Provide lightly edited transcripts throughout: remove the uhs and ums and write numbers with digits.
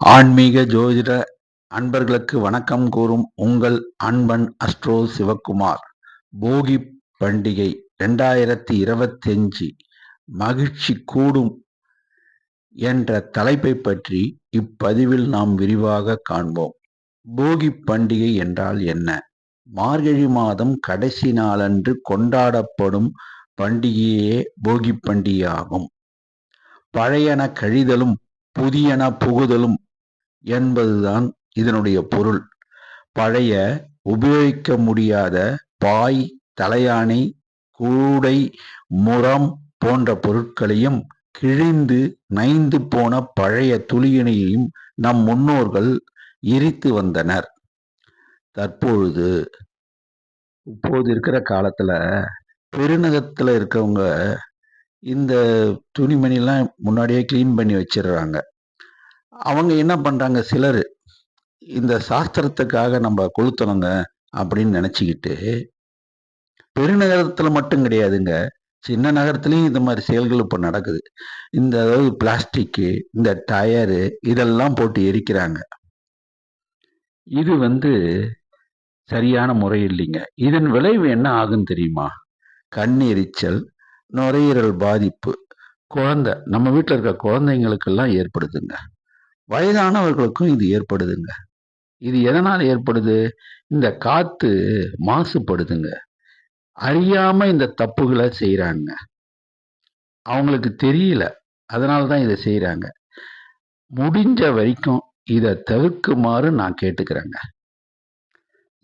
ஆன்மீக ஜோதிட அன்பர்களுக்கு வணக்கம் கூறும் உங்கள் அன்பன் அஸ்ட்ரோ சிவக்குமார். போகி பண்டிகை 2025 மகிழ்ச்சி கூடும் என்ற தலைப்பை பற்றி இப்பதிவில் நாம் விரிவாக காண்போம். போகி பண்டிகை என்றால் என்ன? மார்கழி மாதம் கடைசி நாளன்று கொண்டாடப்படும் பண்டிகையே போகி பண்டிகையாகும். பழையன கழிதலும் புதியன புகுதலும் என்பதுதான் இதனுடைய பொருள். பழைய உபயோகிக்க முடியாத பாய், தலையாணை, கூடை, முறம் போன்ற பொருட்களையும் கிழிந்து நைந்து போன பழைய துணியினையும் நம் முன்னோர்கள் எரித்து வந்தனர். இப்போது இருக்கிற காலத்துல பெருநகரத்துல இருக்கவங்க இந்த துணிமணிலாம் முன்னாடியே கிளீன் பண்ணி வச்சிடுறாங்க. அவங்க என்ன பண்றாங்க, சிலர் இந்த சாஸ்திரத்துக்காக நம்ம கொளுத்தணுங்க அப்படின்னு நினைச்சுக்கிட்டு, பெருநகரத்துல மட்டும் கிடையாதுங்க, சின்ன நகரத்துலயும் இந்த மாதிரி செயல்கள் இப்ப நடக்குது. அதாவது பிளாஸ்டிக்கு, இந்த டயரு இதெல்லாம் போட்டு எரிக்கிறாங்க. இது சரியான முறை இல்லைங்க. இதன் விளைவு என்ன ஆகுன்னு தெரியுமா? கண் எரிச்சல், நுரையீரல் பாதிப்பு, நம்ம வீட்டில் இருக்க குழந்தைங்களுக்கெல்லாம் ஏற்படுதுங்க. வயதானவர்களுக்கும் இது ஏற்படுதுங்க. இது எதனால் ஏற்படுது? இந்த காத்து மாசுபடுதுங்க. அறியாம இந்த தப்புகளை செய்யறாங்க. அவங்களுக்கு தெரியல, அதனாலதான் இதை செய்யறாங்க. முடிஞ்ச வரைக்கும் இதை தவிர்க்குமாறு நான் கேட்டுக்கிறேங்க.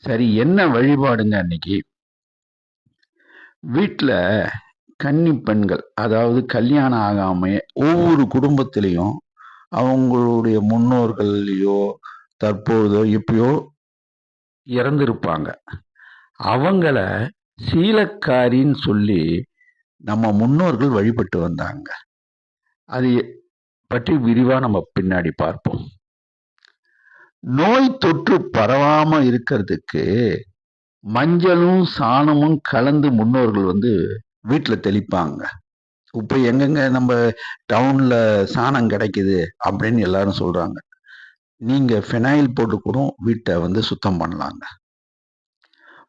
சரி, என்ன வழிபாடுங்க அன்னைக்கு? வீட்டில் கன்னி பெண்கள், அதாவது கல்யாணம் ஆகாம ஒவ்வொரு குடும்பத்திலையும் அவங்களுடைய முன்னோர்களையோ தற்போதோ எப்பயோ இறந்திருப்பாங்க. அவங்கள சீலக்காரின்னு சொல்லி நம்ம முன்னோர்கள் வழிபட்டு வந்தாங்க. அது பற்றி விரிவா நம்ம பின்னாடி பார்ப்போம். நோய் தொற்று பரவாம இருக்கிறதுக்கு மஞ்சளும் சாணமும் கலந்து முன்னோர்கள் வீட்டுல தெளிப்பாங்க. இப்ப எங்கெங்க நம்ம டவுன்ல சாணம் கிடைக்குது அப்படின்னு எல்லாரும் சொல்றாங்க. நீங்க ஃபினைல் போட்டு கூட வீட்டை சுத்தம் பண்ணலாங்க.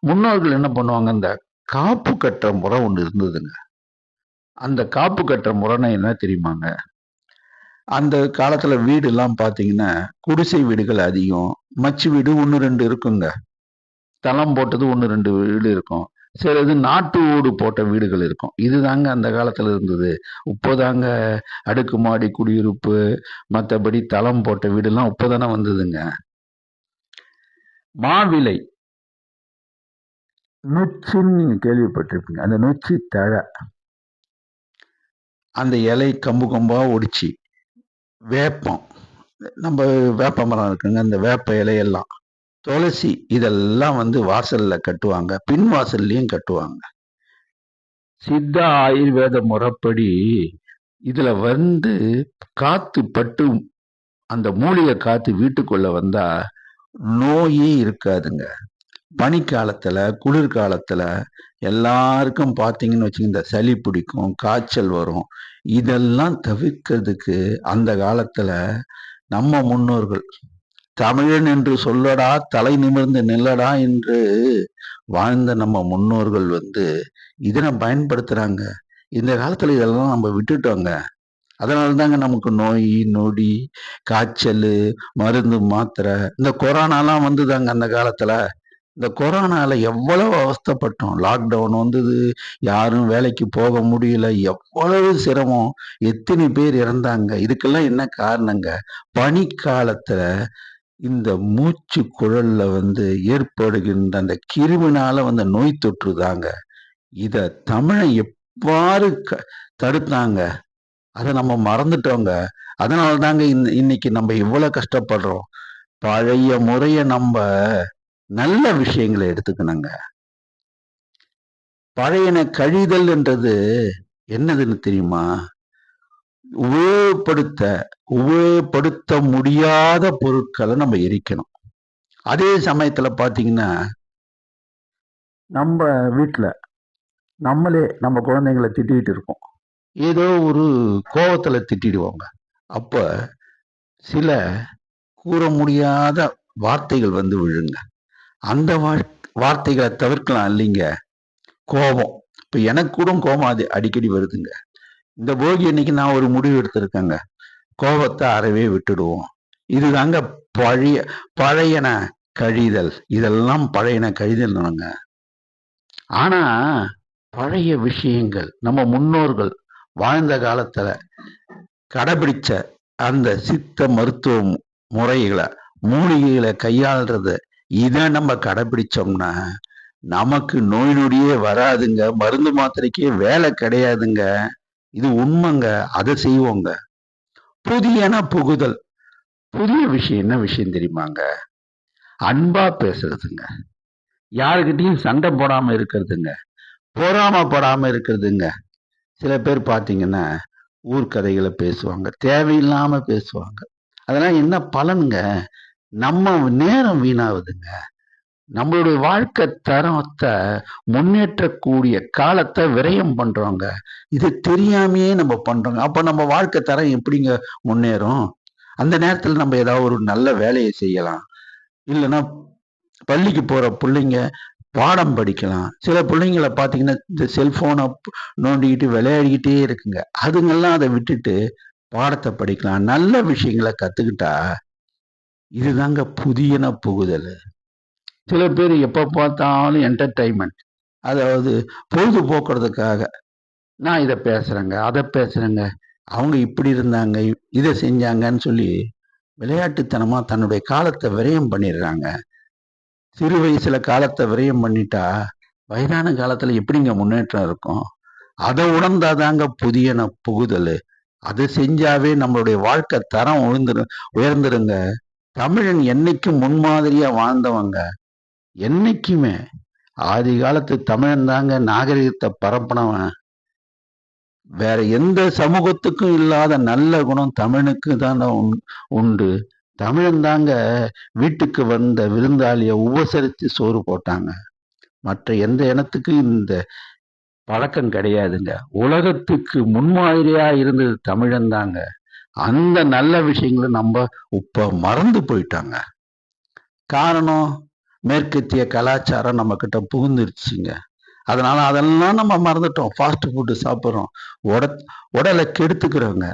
முன்னோர்கள் என்ன பண்ணுவாங்க, இந்த காப்பு கட்டுற முறை ஒன்று இருந்ததுங்க. அந்த காப்பு கட்டுற முறைன்னா என்ன தெரியுமாங்க? அந்த காலத்துல வீடு எல்லாம் பாத்தீங்கன்னா குடிசை வீடுகள் அதிகம், மச்சு வீடு 1-2 இருக்குங்க. தளம் போட்டது 1-2 வீடு இருக்கும். சிலது நாட்டு ஓடு போட்ட வீடுகள் இருக்கும். இதுதாங்க அந்த காலத்துல இருந்தது. இப்போதாங்க அடுக்குமாடி குடியிருப்பு, மற்றபடி தளம் போட்ட வீடுலாம் இப்போதானே வந்ததுங்க. மாவிலை, நொச்சின்னு நீங்க கேள்விப்பட்டிருப்பீங்க. அந்த நொச்சி தழை, அந்த இலை கம்பு கம்பா ஒடிச்சு, வேப்பம், நம்ம வேப்ப மரம் இருக்குங்க, அந்த வேப்ப இலையெல்லாம், துளசி, இதெல்லாம் வாசல்ல கட்டுவாங்க, பின் வாசல்லையும் கட்டுவாங்க. சித்த ஆயுர்வேத முறைப்படி இதுல காத்து பட்டு அந்த மூலிகை காத்து வீட்டுக்குள்ள வந்தா நோயே இருக்காதுங்க. பனிக்காலத்துல, குளிர்காலத்துல எல்லாருக்கும் பார்த்தீங்கன்னு வச்சுங்க, இந்த சளி பிடிக்கும், காய்ச்சல் வரும். இதெல்லாம் தவிர்க்கிறதுக்கு அந்த காலத்துல நம்ம முன்னோர்கள் தமிழன் என்று சொல்லடா, தலை நிமிர்ந்து நில்லடா என்று வாழ்ந்த நம்ம முன்னோர்கள் இதனை பயன்படுத்துறாங்க. இந்த காலத்துல இதெல்லாம் நம்ம விட்டுட்டோங்க. அதனாலதாங்க நமக்கு நோய் நொடி, காய்ச்சல், மருந்து மாத்திரை, இந்த கொரோனாலாம் வந்துதாங்க அந்த காலத்துல. இந்த கொரோனால எவ்வளவு அவஸ்தைப்பட்டோம். லாக்டவுன் வந்தது, யாரும் வேலைக்கு போக முடியல, எவ்வளவு சிரமம், எத்தனை பேர் இறந்தாங்க. இதுக்கெல்லாம் என்ன காரணங்க? பனிக்காலத்துல இந்த மூச்சு குழல்ல ஏற்படுகின்ற அந்த கிருமினால நோய் தொற்று தாங்க. இத தமிழன் எவ்வாறு தடுத்தாங்க? அதை நம்ம மறந்துட்டோங்க. அதனால தாங்க இன்னைக்கு நம்ம இவ்வளவு கஷ்டப்படுறோம். பழைய முறைய நம்ம நல்ல விஷயங்களை எடுத்துக்கணுங்க. பழையன கழிதல் என்றது என்னதுன்னு தெரியுமா? உபயோகப்படுத்த முடியாத பொருட்களை நம்ம எரிக்கணும். அதே சமயத்துல பாத்தீங்கன்னா, நம்ம வீட்டுல நம்மளே நம்ம குழந்தைங்களை திட்டிகிட்டு இருக்கோம். ஏதோ ஒரு கோபத்துல திட்டிடுவாங்க. அப்ப சில கூற முடியாத வார்த்தைகள் வந்து விழுங்க. அந்த வார்த்தைகளை தவிர்க்கலாம் இல்லைங்க. கோபம். இப்ப எனக்கு கூட கோபம் அது அடிக்கடி வருதுங்க. இந்த போகி அன்னைக்கு நான் ஒரு முடிவு எடுத்திருக்கேங்க. கோபத்தை அறவே விட்டுடுவோம். இதுதாங்க பழைய பழையன கழிதல். இதெல்லாம் பழையன கழிதல்ங்க. ஆனா பழைய விஷயங்கள் நம்ம முன்னோர்கள் வாழ்ந்த காலத்துல கடைபிடிச்ச அந்த சித்த மருத்துவ முறைகளை, மூலிகைகளை கையாளுறது, இதை நம்ம கடைபிடிச்சோம்னா நமக்கு நோய் நொடியே வராதுங்க. மருந்து மாத்திரைக்கே வேலை கிடையாதுங்க. இது உண்மைங்க. அதை செய்வோங்க. புதியன புகுதல். புதிய விஷயம் என்ன விஷயம் தெரியுமாங்க? அன்பா பேசுறதுங்க. யாருக்கிட்டையும் சண்டை போடாம இருக்கிறதுங்க. பொறாமப்படாம இருக்கிறதுங்க. சில பேர் பார்த்தீங்கன்னா, ஊர்க்கதைகளை பேசுவாங்க. தேவையில்லாம பேசுவாங்க. அதெல்லாம் என்ன பலனுங்க? நம்ம நேரம் வீணாகுதுங்க. நம்மளுடைய வாழ்க்கை தரத்தை முன்னேற்றக்கூடிய காலத்தை விரயம் பண்றோங்க. இது தெரியாமையே நம்ம பண்றோங்க. அப்ப நம்ம வாழ்க்கை தரம் எப்படிங்க முன்னேறும்? அந்த நேரத்துல நம்ம ஏதாவது ஒரு நல்ல வேலையை செய்யலாம். இல்லைன்னா பள்ளிக்கு போற பிள்ளைங்க பாடம் படிக்கலாம். சில பிள்ளைங்கள பார்த்தீங்கன்னா, இந்த செல்போனை நோண்டிக்கிட்டு விளையாடிக்கிட்டே இருக்குங்க. அதுங்கெல்லாம் அதை விட்டுட்டு பாடத்தை படிக்கலாம். நல்ல விஷயங்களை கத்துக்கிட்டா இதுதாங்க புதியன புகுதல். சில பேர் எப்ப பார்த்தாலும் என்டர்டைன்மெண்ட், அதாவது பொழுதுபோக்குறதுக்காக நான் இதை பேசுறேங்க, அதை பேசுறேங்க, அவங்க இப்படி இருந்தாங்க, இதை செஞ்சாங்கன்னு சொல்லி விளையாட்டுத்தனமா தன்னுடைய காலத்தை விரயம் பண்ணிடுறாங்க. சிறு வயசுல காலத்தை விரயம் பண்ணிட்டா வயதான காலத்துல எப்படிங்க முன்னேற்றம் இருக்கும்? அதை உணர்ந்தாதாங்க புதியன புகுதல். அதை செஞ்சாவே நம்மளுடைய வாழ்க்கை தரம் உயர்ந்துருங்க. தமிழன் என்னைக்கும் முன்மாதிரியா வாழ்ந்தவங்க. என்னைக்குமே ஆதி காலத்து தமிழன் தாங்க நாகரிகத்தை பரப்புனவன். வேற எந்த சமூகத்துக்கும் இல்லாத நல்ல குணம் தமிழனுக்கு தாங்க உண்டு. தமிழன் தாங்க வீட்டுக்கு வந்த விருந்தாளிய உபசரித்து சோறு போட்டாங்க. மற்ற எந்த இனத்துக்கும் இந்த பழக்கம் கிடையாதுங்க. உலகத்துக்கு முன்மாதிரியா இருந்தது தமிழன் தாங்க. அந்த நல்ல விஷயங்களை நம்ம இப்ப மறந்து போயிட்டாங்க. காரணம், மேற்கத்திய கலாச்சாரம் நம்ம கிட்ட புகுந்துருச்சுங்க. அதனால அதெல்லாம் நம்ம மறந்துட்டோம். ஃபாஸ்ட் ஃபுட்டு சாப்பிட்றோம். உடலை கெடுத்துக்கிறோங்க.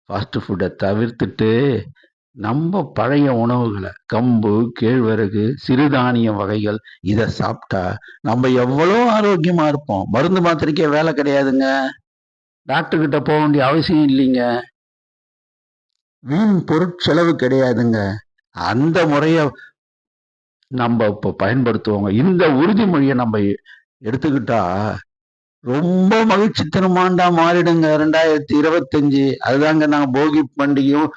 ஃபாஸ்ட் ஃபுட்டை தவிர்த்துட்டு நம்ம பழைய உணவுகளை, கம்பு, கேழ்வரகு, சிறுதானிய வகைகள், இதை சாப்பிட்டா நம்ம எவ்வளோ ஆரோக்கியமா இருப்போம். மருந்து மாத்திரைக்கே வேலை கிடையாதுங்க. டாக்டர் கிட்ட போக வேண்டிய அவசியம் இல்லைங்க. வீண் பொருட்செலவு கிடையாதுங்க. அந்த முறைய நம்ம இப்போ பயன்படுத்துவோங்க. இந்த உறுதிமொழியை நம்ம எடுத்துக்கிட்டா ரொம்ப மகிழ்ச்சித்தனமாண்டா மாறிடுங்க 2025. அதுதாங்க நாங்கள் போகி பண்டிகையும்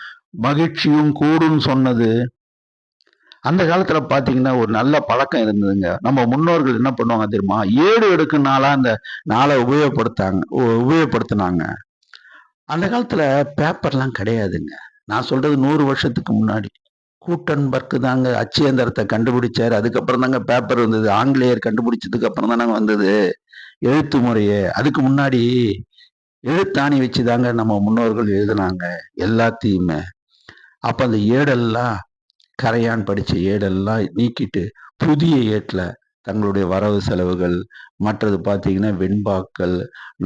மகிழ்ச்சியும் கூடுன்னு சொன்னது. அந்த காலத்துல பாத்தீங்கன்னா ஒரு நல்ல பழக்கம் இருந்ததுங்க. நம்ம முன்னோர்கள் என்ன பண்ணுவாங்க தெரியுமா? ஏடு எடுக்கும் நாளா அந்த நாளை உபயோகப்படுத்தினாங்க. அந்த காலத்துல பேப்பர்லாம் கிடையாதுங்க. நான் சொல்றது 100 வருஷத்துக்கு முன்னாடி. கூட்டன்பர்க் தாங்க அச்சு எந்திரத்தை கண்டுபிடிச்சாரு. அதுக்கப்புறம் தாங்க பேப்பர் வந்தது. ஆங்கிலேயர் கண்டுபிடிச்சதுக்கு அப்புறம் தானே வந்தது எழுத்து முறையே. அதுக்கு முன்னாடி எழுத்தாணி வச்சுதாங்க நம்ம முன்னோர்கள் எழுதுனாங்க எல்லாத்தையுமே. அப்ப அந்த ஏடெல்லாம் கரையான் படிச்ச ஏடெல்லாம் நீக்கிட்டு புதிய ஏட்டில் தங்களுடைய வரவு செலவுகள், மற்றது பார்த்தீங்கன்னா வெண்பாக்கள்,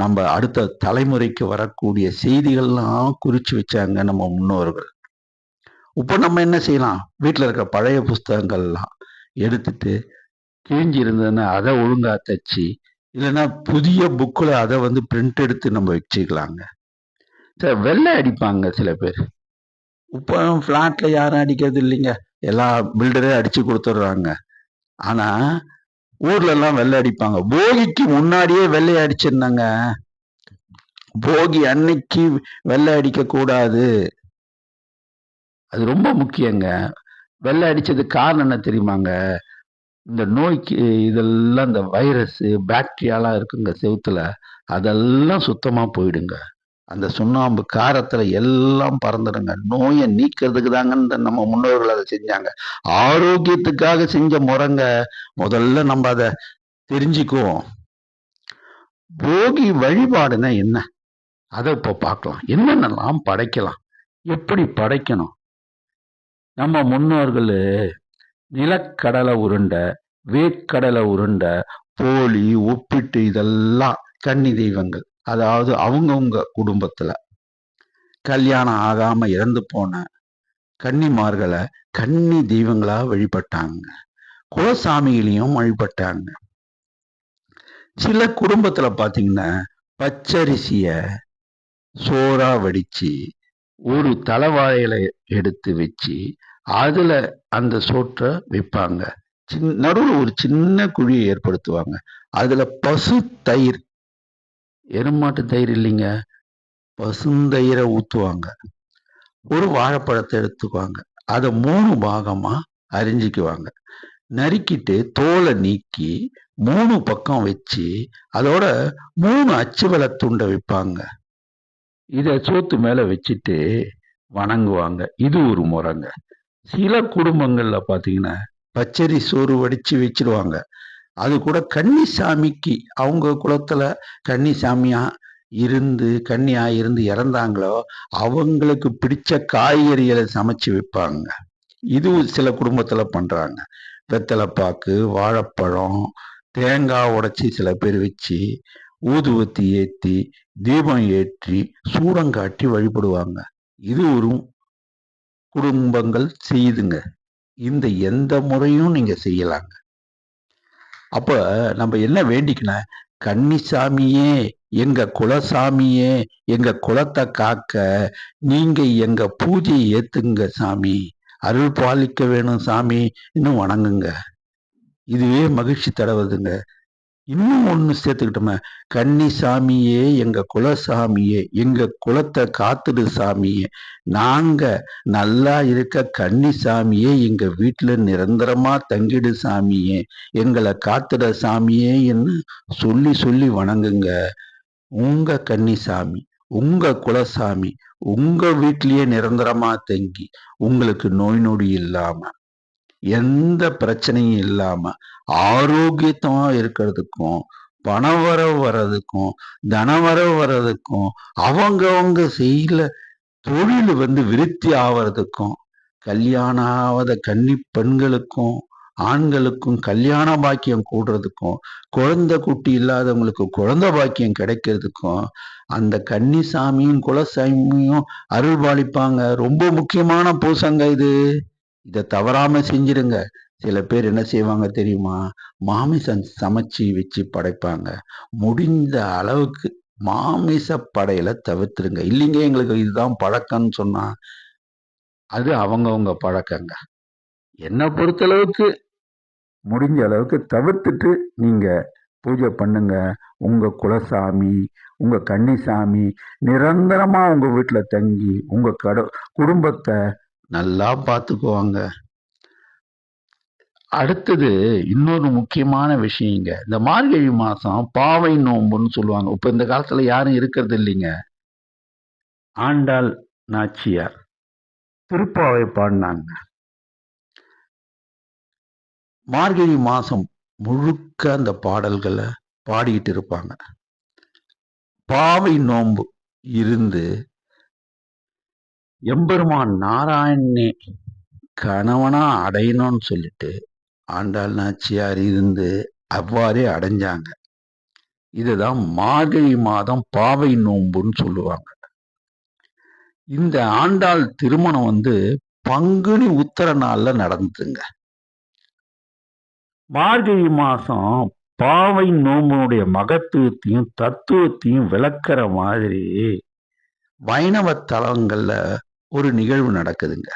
நம்ம அடுத்த தலைமுறைக்கு வரக்கூடிய செய்திகள்லாம் குறிச்சு வச்சாங்க நம்ம முன்னோர்கள். இப்போ நம்ம என்ன செய்யலாம்? வீட்டில் இருக்கிற பழைய புஸ்தகங்கள்லாம் எடுத்துட்டு கிழிஞ்சி இருந்ததுன்னா அதை ஒழுங்கா தச்சு, இல்லைன்னா புதிய புக்கில் அதை வந்து பிரிண்ட் எடுத்து நம்ம வச்சுக்கலாங்க. சார் வெள்ளை அடிப்பாங்க சில பேர். இப்போ ஃப்ளாட்ல யாரும் அடிக்கிறது இல்லைங்க. எல்லா பில்டரே அடிச்சு கொடுத்துட்றாங்க. ஆனா ஊர்ல எல்லாம் வெள்ளை அடிப்பாங்க. போகிக்கு முன்னாடியே வெள்ளை அடிச்சிருந்தாங்க. போகி அன்னைக்கு வெள்ளை அடிக்க கூடாது. அது ரொம்ப முக்கியங்க. வெள்ளை அடிச்சதுக்கு காரணம் என்ன தெரியுமாங்க? இந்த நோய்க்கு இதெல்லாம் இந்த வைரஸ், பாக்டீரியாலாம் இருக்குங்க செவுத்துல. அதெல்லாம் சுத்தமா போயிடுங்க. அந்த சுண்ணாம்பு காரத்துல எல்லாம் பறந்துடுங்க. நோயை நீக்கிறதுக்கு தாங்க நம்ம முன்னோர்கள் அதை செஞ்சாங்க. ஆரோக்கியத்துக்காக செஞ்ச முறைங்க. முதல்ல நம்ம அதை தெரிஞ்சுக்குவோம். போகி வழிபாடுனா என்ன? அதை இப்போ பார்க்கலாம். என்னென்னலாம் படைக்கலாம்? எப்படி படைக்கணும்? நம்ம முன்னோர்கள் நிலக்கடலை உருண்டை, வேர்க்கடலை உருண்டை, போலி, ஒப்பிட்டு இதெல்லாம் கன்னி தெய்வங்கள். அதாவது அவங்கவுங்க குடும்பத்துல கல்யாணம் ஆகாம இறந்து போன கன்னிமார்களை கன்னி தெய்வங்களா வழிபட்டாங்க. குலசாமிகளையும் வழிபட்டாங்க. சில குடும்பத்துல பாத்தீங்கன்னா பச்சரிசிய சோறா வடிச்சு ஒரு தலைவாழையில எடுத்து வச்சு அதுல அந்த சோற்றை வைப்பாங்க. நடுவில் ஒரு சின்ன குழியை ஏற்படுத்துவாங்க. அதுல பசு தயிர், எருமாட்டு தயிர் இல்லைங்க, பசுந்தயிரை ஊத்துவாங்க. ஒரு வாழைப்பழத்தை எடுத்துக்குவாங்க. அதை 3 பாகமா அரிஞ்சிக்குவாங்க. நறுக்கிட்டு தோலை நீக்கி 3 பக்கம் வச்சு அதோட 3 அச்சு வெள்ள துண்டை வைப்பாங்க. இதை சோத்து மேல வச்சுட்டு வணங்குவாங்க. இது ஒரு முறைங்க. சில குடும்பங்கள்ல பாத்தீங்கன்னா பச்சரி சோறு வடிச்சு வச்சிருவாங்க. அது கூட கன்னிசாமிக்கு அவங்க குலத்துல கன்னிசாமியா கன்னியா இருந்து இறந்தாங்களோ அவங்களுக்கு பிடிச்ச காய்கறிகளை சமைச்சு வைப்பாங்க. இது சில குடும்பத்துல பண்றாங்க. வெத்தலைப்பாக்கு, வாழைப்பழம், தேங்காய் உடைச்சி சில பேர் வச்சு ஊதுவத்தி ஏத்தி தீபம் ஏற்றி சூடங்காட்டி வழிபடுவாங்க. இது ஒரு குடும்பங்கள் செய்யுதுங்க. இந்த எந்த முறையும் நீங்க செய்யலாங்க. அப்ப நம்ம என்ன வேண்டிக்கணும், கன்னிசாமியே, எங்க குலசாமியே, எங்க குலத்தை காக்க நீங்க எங்க பூஜையை ஏத்துங்க சாமி, அருள் பாலிக்க வேணும் சாமி, இன்னும் வணங்குங்க. இதுவே மகிழ்ச்சி தடவுதுங்க. இன்னும் ஒண்ணு சேர்த்துக்கிட்டோமே, கன்னிசாமியே, எங்க குலசாமியே, எங்க குலத்தை காத்துடு சாமியே, நாங்க நல்லா இருக்க கன்னிசாமியே, எங்க வீட்டுல நிரந்தரமா தங்கிடு சாமியே, எங்களை காத்துட சாமியே என்று சொல்லி சொல்லி வணங்குங்க. உங்க கன்னிசாமி, உங்க குலசாமி உங்க வீட்டிலேயே நிரந்தரமா தங்கி உங்களுக்கு நோய் நொடி இல்லாம எந்த பிரச்சனையும் இல்லாம ஆரோக்கியத்தமா இருக்கிறதுக்கும், பணவரவு வர்றதுக்கும், தனவரவு வர்றதுக்கும், அவங்கவங்க செய்யல தொழில் விருத்தி ஆவறதுக்கும், கல்யாணம் ஆகாத கன்னி பெண்களுக்கும் ஆண்களுக்கும் கல்யாண பாக்கியம் கூடுறதுக்கும், குழந்தை குட்டி இல்லாதவங்களுக்கு குழந்தை பாக்கியம் கிடைக்கிறதுக்கும் அந்த கன்னிசாமியும் குலசாமியும் அருள் பாலிப்பாங்க. ரொம்ப முக்கியமான பூசங்க இது. இதை தவறாம செஞ்சிருங்க. சில பேர் என்ன செய்வாங்க தெரியுமா, மாமிசம் சமைச்சு வச்சு படைப்பாங்க. முடிந்த அளவுக்கு மாமிச படையில தவிர்த்துருங்க. இல்லைங்க எங்களுக்கு இதுதான் பழக்கம்னு சொன்னா அது அவங்கவங்க பழக்கங்க. என்னை பொறுத்தளவுக்கு முடிஞ்ச அளவுக்கு தவிர்த்துட்டு நீங்க பூஜை பண்ணுங்க. உங்க குலசாமி, உங்க கன்னிசாமி நிரந்தரமா உங்க வீட்டுல தங்கி உங்க குடும்பத்தை நல்லா பார்த்துக்குவாங்க. அடுத்தது இன்னொரு முக்கியமான விஷயங்க. இந்த மார்கழி மாசம் பாவை நோன்புன்னு சொல்லுவாங்க. இப்ப இந்த காலத்துல யாரும் இருக்கிறது இல்லைங்க. ஆண்டாள் நாச்சியார் திருப்பாவை பாடினாங்க. மார்கழி மாசம் முழுக்க அந்த பாடல்களை பாடிக்கிட்டு இருப்பாங்க. பாவை நோன்பு இருந்து எம்பெருமான் நாராயணனே கணவனா அடையணும்னு சொல்லிட்டு ஆண்டாள் நாச்சியார் இருந்து அவ்வாறே அடைஞ்சாங்க. இதுதான் மார்கழி மாதம் பாவை நோன்புன்னு சொல்லுவாங்க. இந்த ஆண்டாள் திருமணம் பங்குனி உத்தர நாள்ல நடந்ததுங்க. மார்கழி மாசம் பாவை நோம்புடைய மகத்துவத்தையும் தத்துவத்தையும் விளக்குற மாதிரி வைணவ தலங்கள்ல ஒரு நிகழ்வு நடக்குதுங்க.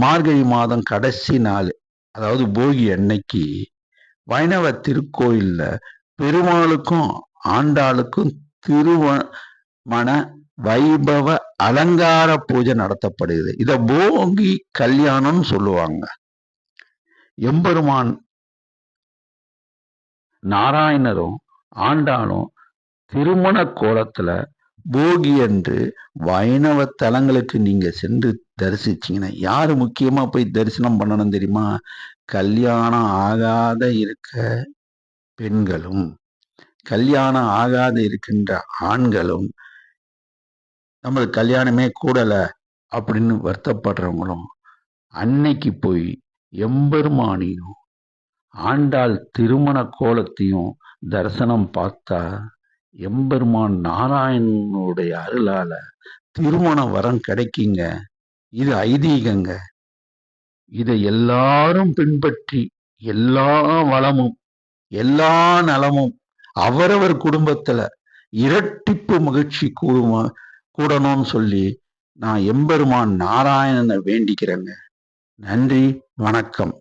மார்கழி மாதம் கடைசி நாள், அதாவது போகி அன்னைக்கு வைணவ திருக்கோயில்ல பெருமாளுக்கும் ஆண்டாளுக்கும் திருமண வைபவ அலங்கார பூஜை நடத்தப்படுகிறது. இத போகி கல்யாணம் சொல்லுவாங்க. எம்பெருமான் நாராயணரும் ஆண்டாளும் திருமண கோலத்துல போகி அன்று வைணவ தலங்களுக்கு நீங்க சென்று தரிசிச்சீங்கன்னா, யாரு முக்கியமா போய் தரிசனம் பண்ணணும் தெரியுமா, கல்யாணம் ஆகாத இருக்க பெண்களும் கல்யாணம் ஆகாத இருக்கின்ற ஆண்களும், நம்மளுக்கு கல்யாணமே கூடல அப்படின்னு வருத்தப்படுறவங்களும் அன்னைக்கு போய் எம்பெருமானையும் ஆண்டாள் திருமண கோலத்தையும் தரிசனம் பார்த்தா எம்பெருமான் நாராயணனுடைய அருளால திருமண வரம் கிடைக்குங்க. இது ஐதீகங்க. இதை எல்லாரும் பின்பற்றி எல்லா வளமும் எல்லா நலமும் அவரவர் குடும்பத்துல இரட்டிப்பு மகிழ்ச்சி கூடணும்னு சொல்லி நான் எம்பெருமான் நாராயணனை வேண்டிக்கிறேங்க. நன்றி, வணக்கம்.